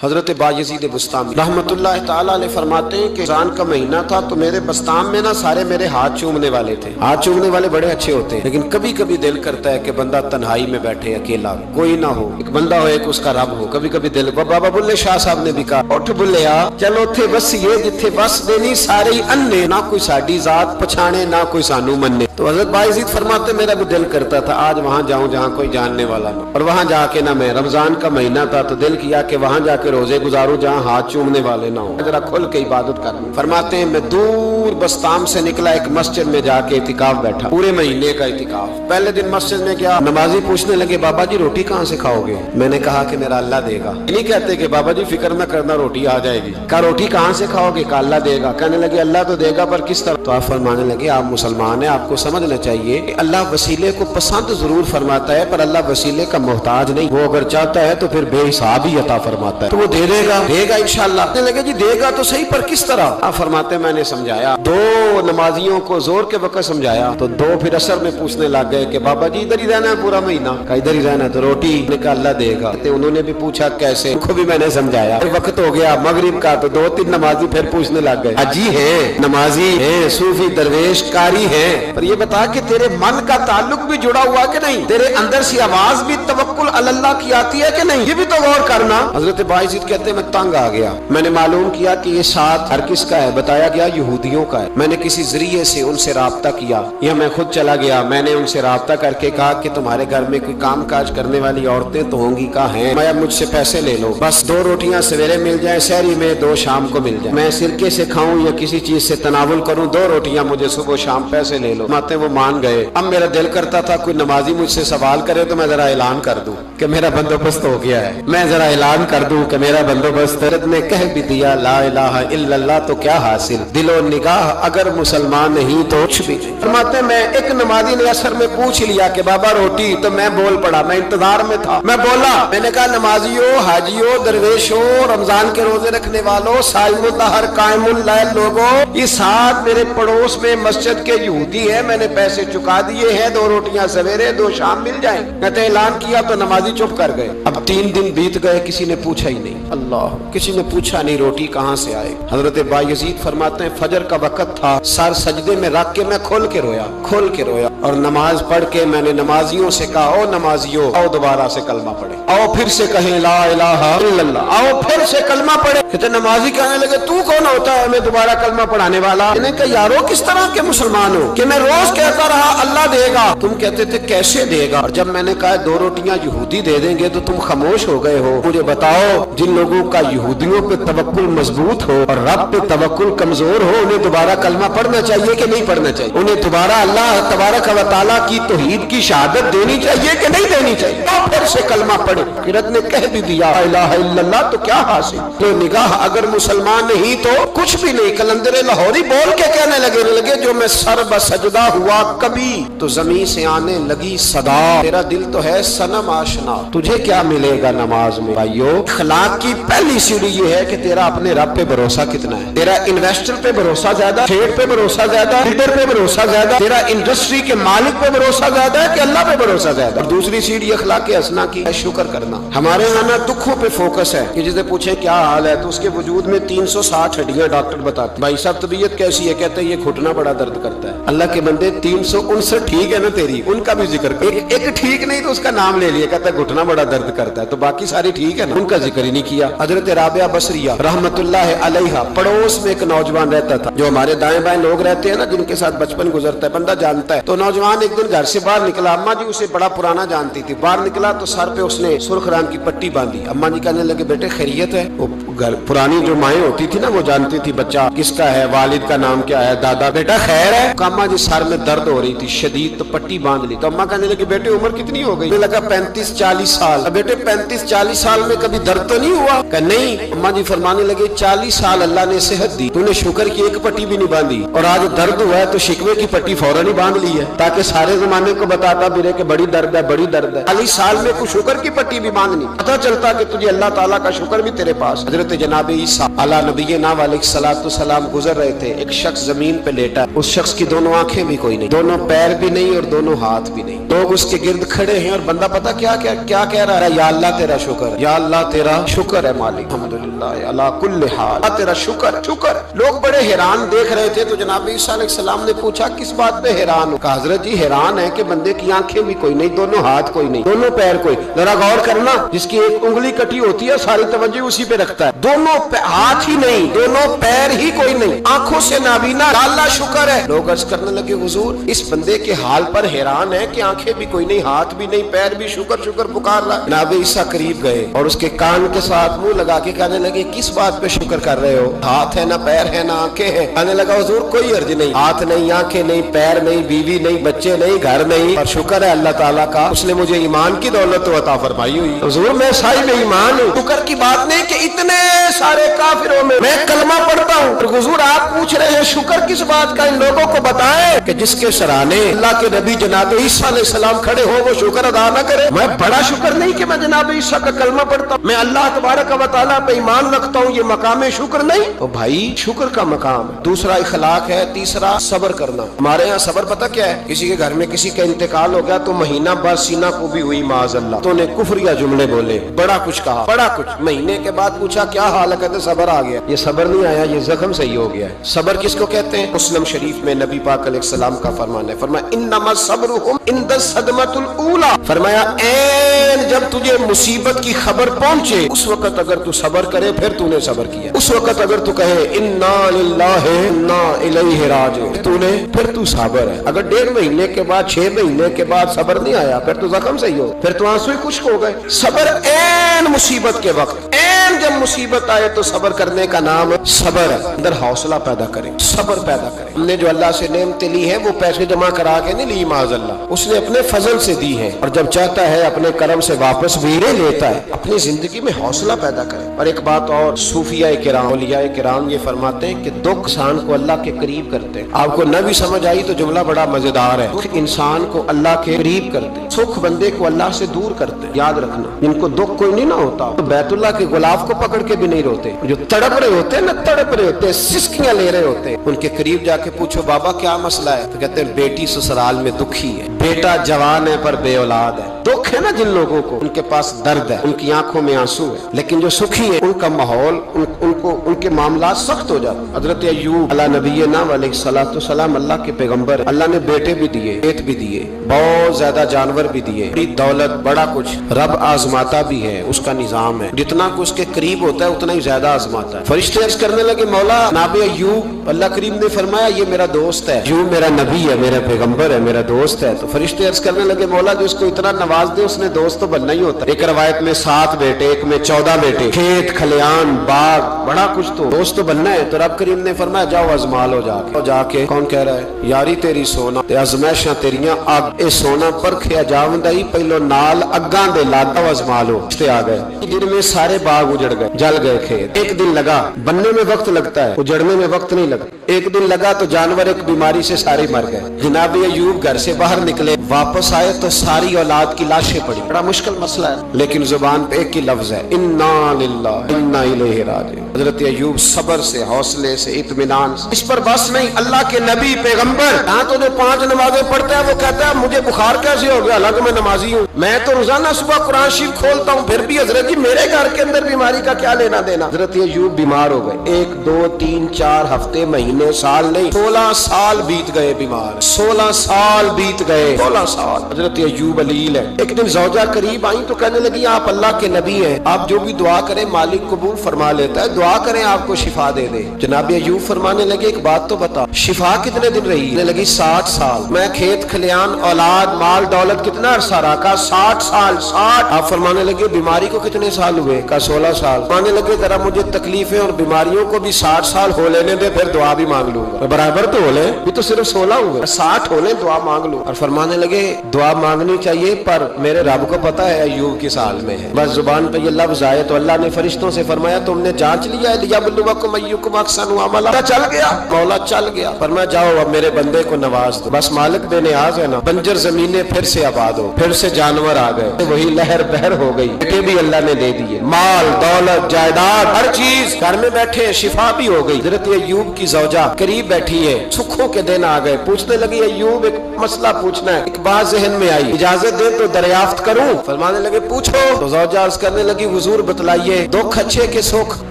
حضرت بایزید بسطامی رحمت اللہ تعالیٰ علیہ فرماتے ہیں کہ رمضان کا مہینہ تھا تو میرے بسطام میں نا سارے میرے ہاتھ چومنے والے تھے. ہاتھ چومنے والے بڑے اچھے ہوتے ہیں، لیکن کبھی کبھی دل کرتا ہے کہ بندہ تنہائی میں بیٹھے اکیلا، کوئی نہ ہو، ایک بندہ ہو ایک اس کا رب ہو. کبھی کبھی دل بابا بلے شاہ صاحب نے بھی کہا اٹھ بلیا چلو تھے بس یہ جتھے بس دینی سارے ہی انے، نہ کوئی ساڈی ذات پچھانے نہ کوئی سانو مننے. تو حضرت بایزید فرماتے میرا بھی دل کرتا تھا آج وہاں جاؤں جہاں کوئی جاننے والا نہ، اور وہاں جا کے نہ میں رمضان کا مہینہ تھا تو دل کیا کہ وہاں جا کے روزے گزاروں جہاں ہاتھ چومنے والے نہ ہوں، ذرا کھل کے عبادت کروں. فرماتے ہیں میں دور بسطام سے نکلا، ایک مسجد میں جا کے اعتکاف بیٹھا، پورے مہینے کا اعتکاف. پہلے دن مسجد میں گیا، نمازی پوچھنے لگے بابا جی روٹی کہاں سے کھاؤ گے؟ میں نے کہا کہ میرا اللہ دے گا. نہیں کہتے کہ بابا جی فکر نہ کرنا روٹی آ جائے گی. کہا روٹی کہاں سے کھاؤ گے؟ کہا اللہ دے گا. کہنے لگے اللہ تو دے گا پر کس طرح؟ تو آپ فرمانے لگے آپ مسلمان ہیں، آپ کو سمجھنا چاہیے کہ اللہ وسیلے کو پسند ضرور فرماتا ہے پر اللہ وسیلے کا محتاج نہیں. وہ اگر چاہتا ہے تو پھر بے حساب ہی عطا فرماتا ہے، تو وہ دے گا انشاءاللہ. کہنے لگے جی دے گا تو صحیح پر کس طرح؟ آپ فرماتے ہیں میں نے سمجھایا، دو نمازیوں کو زور کے وقت سمجھایا تو دو پھر اثر میں پوچھنے لگ گئے کہ بابا جی ادھر ہی رہنا ہے پورا مہینہ؟ کہا ادھر ہی رہنا ہے. تو روٹی نے کہا اللہ دے گا. انہوں نے بھی پوچھا کیسے؟ ان کو بھی میں نے سمجھایا. وقت ہو گیا مغرب کا تو دو تین نمازی پھر پوچھنے لگ گئے حجی ہے، نمازی ہے، صوفی درویش قاری ہے، پر یہ بتا کہ تیرے من کا تعلق بھی جڑا ہوا کہ نہیں؟ تیرے اندر سے آواز بھی توکل علی اللہ کی آتی ہے کہ نہیں؟ یہ بھی تو غور کرنا. حضرت بایزید کہتے ہیں میں تنگ آ گیا. میں نے معلوم کیا کہ یہ ساتھ ہر کس کا ہے؟ بتایا گیا یہودیوں کا ہے. میں نے کسی ذریعے سے ان سے رابطہ کیا یا میں خود چلا گیا. میں نے ان سے رابطہ کر کے کہا کہ تمہارے گھر میں کوئی کام کاج کرنے والی عورتیں تو ہوں گی؟ کہا ہیں. میں مجھ سے پیسے لے لو، بس 2 روٹیاں سویرے مل جائیں سحری میں، 2 شام کو مل جائیں. میں سرکے سے کھاؤں یا کسی چیز سے تناول کروں، 2 روٹیاں مجھے صبح شام پیسے لے لو. ماتے وہ مان گئے. اب میرا دل کرتا تھا کوئی نمازی مجھ سے سوال کرے تو میں ذرا اعلان کر دوں کہ میرا بندوبست ہو گیا ہے، میں ذرا اعلان کر دوں کہ میرا بندوبست. حضرت نے کہہ بھی دیا لا الہ الا اللہ تو کیا حاصل، دل و نگاہ اگر مسلمان نہیں تو کچھ بھی نہیں. فرماتے میں ایک نمازی نے اثر میں پوچھ لیا کہ بابا روٹی، تو میں بول پڑا، میں انتظار میں تھا. میں بولا، میں نے کہا نمازیوں، حاجیوں، درویشوں، رمضان کے روزے رکھنے والوں، صائم الدہر قائم اللیل لوگوں، یہ ساتھ میرے پڑوس میں مسجد کے یہودی ہیں، میں نے پیسے چکا دیے ہیں، 2 روٹیاں سویرے 2 شام مل جائیں. میں نے اعلان کیا تو نمازی چپ کر گئے. اب 3 دن بیت گئے، کسی نے پوچھا ہی نہیں. اللہ، کسی نے پوچھا نہیں روٹی کہاں سے آئے. حضرت بایزید فرماتے ہیں فجر کا وقت تھا، سر سجدے میں رکھ کے میں کھول کے رویا اور نماز پڑھ کے میں نے نمازیوں سے کہا او نمازیوں آؤ دوبارہ سے کلمہ پڑھے، آؤ پھر سے کہیں لا الہ الا اللہ، آؤ پھر سے کلمہ پڑھے. کہتے نمازی کہنے لگے تو کون ہوتا ہے ہمیں دوبارہ کلمہ پڑھانے والا؟ میں نے کہا یارو کس طرح کے مسلمان ہو کہ میں روز کہتا رہا اللہ دے گا، تم کہتے تھے کیسے دے گا، اور جب میں نے کہا 2 روٹیاں یہودی دے دیں گے تو تم خاموش ہو گئے ہو. مجھے بتاؤ جن لوگوں کا یہودیوں پہ توکل مضبوط ہو اور رب پہ توکل کمزور ہو، انہیں دوبارہ کلمہ پڑھنا چاہیے کہ نہیں پڑھنا چاہیے؟ انہیں دوبارہ اللہ تبارک و تعالیٰ کی توحید کی شہادت دینی چاہیے کہ نہیں دینی چاہیے؟ تو پھر سے کلمہ پڑھے. قرت نے کہہ بھی دیا لا الہ الا اللہ تو کیا حاصل، تو نگاہ اگر مسلمان نہیں تو کچھ بھی نہیں. کلندر لاہوری بول کے کہنے لگے جو میں سر بسجدہ ہوا کبھی تو زمین سے آنے لگی صدا، تیرا دل تو ہے صنم آشنا، تجھے کیا ملے گا نماز میں؟ بھائیو اخلاق کی پہلی سیڑھی یہ ہے کہ تیرا اپنے رب پہ بھروسہ کتنا ہے. تیرا انویسٹر پہ بھروسہ زیادہ، ٹریڈ پہ بھروسہ زیادہ، لیڈر پہ بھروسہ زیادہ، تیرا انڈسٹری کے مالک پہ بھروسہ زیادہ ہے کہ اللہ پہ بھروسہ زیادہ؟ اور دوسری سیڑھی اخلاق حسنہ کی ہے شکر کرنا. ہمارے یہاں نا دکھوں پہ فوکس ہے کہ جسے پوچھیں کیا حال ہے تو اس کے وجود میں 360 ہڈیاں ڈاکٹر بتاتے بھائی صاحب طبیعت کیسی ہے؟ کہتے ہیں یہ گھٹنا بڑا درد کرتا ہے. اللہ کے بندے 359 ٹھیک ہے نا تیری، ان کا بھی ذکر کر. ایک ٹھیک نہیں تو اس کا نام لے لیا، کہتا ہے گھٹنا بڑا درد کرتا ہے، تو باقی ساری ٹھیک ہے نا، ان کا ذکر ہی نہیں کیا. حضرت رابعہ بصریہ رحمت اللہ علیہا پڑوس میں ایک نوجوان رہتا تھا، جو ہمارے دائیں بائیں لوگ رہتے ہیں نا جن کے ساتھ بچپن گزرتا ہے بندہ جانتا ہے. تو نوجوان ایک دن گھر سے باہر نکلا، اماں جی اسے بڑا پرانا جانتی تھی. باہر نکلا تو سر پہ اس نے سرخ رنگ کی پٹی باندھی. اماں جی کہنے لگے بیٹے خیریت ہے؟ وہ گھر پرانی جو مائیں ہوتی تھی نا وہ جانتی تھی بچہ کس کا ہے، والد کا نام کیا ہے، دادا. بیٹا خیر ہے؟ اماں جی سر میں درد ہو رہی تھی شدید، تو پٹی باندھ لی. تو اماں کہنے لگی بیٹے عمر کتنی ہو گئی؟ لگا 35-40 سال. بیٹے 35-40 سال میں کبھی درد تو نہیں ہوا؟ کہ نہیں. اماں جی فرمانے لگے 40 سال اللہ نے صحت دی، تو نے شکر کی ایک پٹی بھی نہیں باندھی، اور آج درد ہوا ہے تو شکوے کی پٹی فوراً ہی باندھ لی ہے. ताकि सारे जमाने को बताता फिरे कि बड़ी दर्द है, बड़ी दर्द है। 40 साल में कुछ शुक्र की पट्टी भी बांधनी, पता चलता कि तुझे अल्लाह ताला का शुक्र भी तेरे पास। हजरत जनाब ईसा अला नबीना अलैहिस्सलाम गुजर रहे थे। एक शख्स जमीन पे लेटा, उस शख्स की दोनों आंखें भी कोई नहीं, दोनों पैर भी नहीं और दोनों हाथ भी नहीं। लोग उसके गिर्द खड़े हैं और बंदा पता क्या क्या क्या कह रहा है, या अल्लाह तेरा शुक्र, या अल्लाह तेरा शुक्र है मालिक, अल्हम्दुलिल्लाह अला कुल्ल हाल, तेरा शुक्र शुक्र। लोग बड़े हैरान देख रहे थे। तो जनाब ईसा अलैहिस्सलाम ने पूछा किस बात पे हैरान हो? कहा हजरत जी हैरान है कि बंदे की आंखें भी कोई नहीं, दोनों हाथ कोई नहीं, दोनों पैर कोई। जरा गौर करना, जिसकी एक उंगली कटी होती है सारी तवज्जो उसी पे रखता है, दोनों हाथ ही नहीं, दोनों पैर ही कोई नहीं, आंखों से नाबीना, अल्लाह शुक्र है। लोग अर्ज करने लगे हुजूर इस बंदे के हाल पर हैरान है कि आंखें भी कोई नहीं, हाथ भी नहीं, पैर भी, शुक्र शुक्र पुकार रहा। जनाब ईसा करीब गए और उसके कान के साथ मुंह लगा के कहने लगे किस बात पे शुक्र कर रहे हो? हाथ है ना, पैर है ना, आंखें हैं। कहने लगा हुजूर कोई अर्ज नहीं, हाथ नहीं, आंखें नहीं, पैर नहीं, बीवी नहीं, बच्चे नहीं, घर नहीं, और शुक्र है अल्लाह ताला का, उसने मुझे ईमान की दौलत तो अता फरमाई हुई। हुजूर मैं साहिब ईमान हूँ। शुक्र की बात नहीं कि इतने सारे काफिरों में मैं कलमा पढ़ता हूँ। और हुजूर आप पूछ रहे हैं शुक्र किस बात का? इन लोगों को बताएं कि जिसके सराहने अल्लाह के नबी जनाब ईसा अलैहिस्सलाम खड़े हो वो शुक्र अदा न करे। मैं बड़ा शुक्र नहीं कि मैं जनाब ईसा का कलमा पढ़ता हूँ, मैं अल्लाह तबारक व तआला पे ईमान रखता हूँ, ये मकाम शुक्र नहीं। तो भाई शुक्र का मकाम है। दूसरा इखलाक है, तीसरा सब्र करना। हमारे यहाँ सब्र पता क्या है? किसी के घर में किसी का इंतकाल हो गया तो महीना बाद सीना को भी हुई माज़अल्लाह, तो ने कुफरिया जुमले बोले, बड़ा कुछ कहा, बड़ा कुछ। महीने के बाद पूछा क्या हाल है? कहते सब्र आ गया। ये सब्र नहीं आया, ये जख्म सही हो गया है। सब्र किसको कहते हैं? मुस्लिम शरीफ में नबी पाक अलैहिस्सलाम का फरमान है, फरमाया इन्नमा सब्रुहुम इंद सदमतुल ऊला, फरमाया ऐन जब तुझे मुसीबत की खबर पहुंचे उस वक्त अगर तू सब्र करे फिर तूने सब्र किया। उस वक्त अगर तू कहे इन्ना लिल्लाहि इन्ना इलैहि राजिऊन, तूने फिर तू सब्र है। अगर 1.5 महीने के बाद 6 महीने के बाद सब्र नहीं आया फिर तो जख्म सही हो, फिर तो आंसू ही खुश्क हो गए। सब्र ऐन मुसीबत के वक्त, ऐन जब मुसीबत आए तो सब्र करने का नाम सब्र है। अंदर हौसला पैदा करें, सब्र पैदा करें। हमने जो अल्लाह से नेमतें ली है वो पैसे जमा करा के नहीं ली, माज़अल्लाह उसने अपने फजल से दी है, और जब चाहता है अपने करम से वापस भी ले लेता है। अपनी जिंदगी में हौसला पैदा करें। और एक बात और, सूफिया किराम, औलिया किराम ये फरमाते हैं कि दुख इंसान को अल्लाह के करीब करते हैं। आपको न भी समझ आई तो जुमला बड़ा मजेदार है। दुख इंसान को अल्लाह के करीब करते हैं, सुख बंदे को अल्लाह से दूर करते हैं। याद रखना, जिनको दुख कोई नहीं ना होता तो बैतुल्लाह के गुलाब को पकड़ के भी नहीं रोते। जो तड़प रहे होते हैं ना, तड़प रहे होते हैं, सिसकियां ले रहे होते हैं, उनके करीब जाके पूछो बाबा क्या मसला है, तो कहते हैं बेटी ससुराल में दुखी है, बेटा जवान है पर बे औलाद है। दुख है ना जिन लोगों को, उनके पास दर्द है, उनकी आंखों में आंसू है। लेकिन जो सुखी है उनका माहौल, उनको उनके मामला सख्त हो जाते। हजरत अय्यूब अला नबीना अलैहिस्सलाम अल्लाह के पैगंबर, अल्लाह ने बेटे भी दिए, खेत भी दिए, बहुत ज्यादा जानवर भी दिए, बड़ी दौलत, बड़ा कुछ। रब आजमाता भी है, उसका निजाम है। जितना कुछ उसके करीब होता है उतना ही ज्यादा आजमाता है। फरिश्ते अर्ज करने लगे मौला जनाब अय्यूब, अल्लाह करीम ने फरमाया ये मेरा दोस्त है, अय्यूब मेरा नबी है, मेरा पैगंबर है, मेरा दोस्त है। तो फरिश्ते अर्ज करने लगे मौला जो उसको इतना नवाज दे उसने दोस्त तो बनना ही होता है। एक रवायत में 7 बेटे, एक में 14 बेटे, खेत खलियान बाग, बड़ा कुछ, तो दोस्त तो बनना है। तो रब करीम ने फरमाया जाओ आजमा लो जाके। कौन कह रहा है? यारी तेरी सोना ते अजमैशां तेरियां अग, ए सोना परखिया जावंदा ही पहलो नाल अग्गां दे लादा आजमा लो। ते आ गए, दिन में सारे बाग उजड़ गए, जल गए खेत। एक दिन लगा, बनने में वक्त लगता है, उजड़ने में वक्त नहीं लगता। एक दिन लगा तो जानवर एक बीमारी से सारे मर गए। जनाब अय्यूब घर से बाहर निकले, वापस आए तो सारी औलाद की लाशें पड़ी। बड़ा मुश्किल मसला है, लेकिन जुबान पे एक ही लफ्ज है इन्ना लिल्लाहि इन्ना इलैहि राजिऊन। हजरत अय्यूब सब्र से, हौसले से, इत्मीनान से। इस पर बस नहीं, अल्लाह के नबी पैगंबर यहाँ तो जो 5 नमाजें पढ़ता है वो कहता है मुझे बुखार कैसे हो गया, हालांकि मैं नमाजी हूँ। मैं तो रोजाना सुबह कुरान शरीफ खोलता हूँ, फिर भी हजरत जी मेरे घर के अंदर बीमारी का क्या लेना देना। हजरत अय्यूब बीमार हो गए। 1 2 3 4 हफ्ते, महीने, साल नहीं, 16 साल बीत गए बीमार। 16 साल बीत गए, 16 साल। हजरत अय्यूब अलील है। एक दिन ज़ौजा करीब आई तो कहने लगी आप अल्लाह के नबी हैं, आप जो भी दुआ करें मालिक कबूल फरमा लेता है, दुआ करें आपको शिफा दे दे। जनाब अय्यूब फरमाने लगे एक बात तो बता, शिफा कितने दिन रही? कहने लगी 60 साल। मैं खेत खलियान, औलाद, माल दौलत कितना अरसा रहा? कहा 60 साल। 60। आप फरमाने लगे बीमारी को कितने साल हुए? कहा 16 साल। फरमाने लगे जरा मुझे तकलीफें और बीमारियों को भी 60 साल हो लेने दे, फिर दुआ भी मांग लूंगा। बराबर तो हो ले, ये तो सिर्फ 16 हुए, 60 हो ले दुआ मांग लूं। और फरमाने लगे दुआ मांगनी चाहिए पर मेरे रब को पता है अय्यूब किस हाल में है। बस जुबान पे ये लफ्ज आए तो अल्लाह ने फरिश्तों से फरमाया तुमने जांच लिया है, लियबलुवकुम अय्युकुम अहसनु अमला। चल गया, मौला चल गया। फरमाया जाओ अब मेरे बंदे को नवाज दो। बस बस मालिक बेनियाज है ना। बंजर जमीनें फिर से आबाद हो, फिर से जानवर आ गए, वही लहर बहर हो गई, बेटे भी अल्लाह ने दे दिए, माल दौलत जायदाद हर चीज, घर में बैठे शिफा भी हो गई। हजरत अय्यूब की ज़ौजा करीब बैठी है, सुखों के दिन आ गए, पूछने लगी अय्यूब एक मसला पूछना है। एक बात जहन में आई, इजाजत दे तो दरियाफ्त करूं? फरमाने लगे पूछो। तो ज़ौजा अर्ज करने लगी हुजूर बतलाइए, दुख अच्छे के सुख,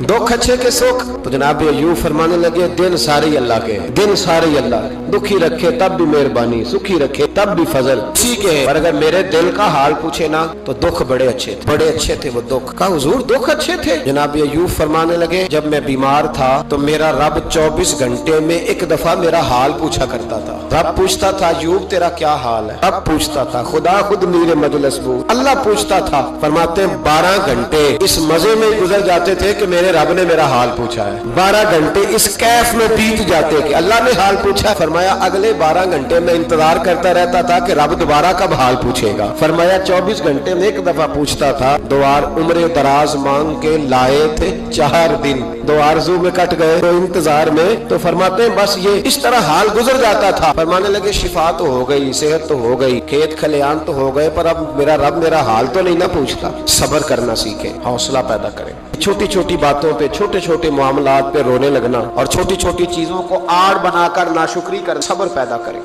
दुख अच्छे के सुख। तो जनाब अय्यूब फरमाने लगे दिन सारे अल्लाह के, दिन सारे अल्लाह, दुखी रखे तब भी मेहरबानी, सुखी रखे तब भी फजल उसी के है। पर अगर मेरे दिल का हाल पूछे ना तो दुख बड़े अच्छे थे, बड़े अच्छे थे वो दुख। कहा हुजूर दुख अच्छे थे? जनाब अय्यूब फरमाने लगे जब मैं बीमार था तो मेरा रब 24 घंटे में एक दफा मेरा हाल पूछा करता था। रब पूछता था अय्यूब तेरा क्या हाल है? रब पूछता था, खुदा खुद मीरे मजलिस बू, अल्लाह पूछता था। फरमाते 12 घंटे इस मजे में गुजर जाते थे कि मेरे रब ने मेरा हाल पूछा है। 12 घंटे इस कैफ में बीत जाते कि अल्लाह ने हाल पूछा। फरमाया अगले 12 घंटे में इंतजार करता रहता था कि रब दोबारा कब हाल पूछेगा। फरमाया 24 घंटे में एक दफा पूछता था। दो बार उम्र दराज मांग के लाए थे 4 दिन, 2 आरज़ू में कट गए तो इंतजार में। तो फरमाते हैं बस ये इस तरह हाल गुजर जाता था। फरमाने लगे शिफा तो हो गई, सेहत तो हो गई, खेत खलियान तो हो गए, पर अब मेरा रब मेरा हाल तो नहीं ना पूछता। सब्र करना सीखे, हौसला पैदा करें। छोटी छोटी बातों पे, छोटे छोटे मामलात पे रोने लगना और छोटी छोटी चीजों को आड़ बनाकर नाशुक्री कर, सब्र पैदा करें।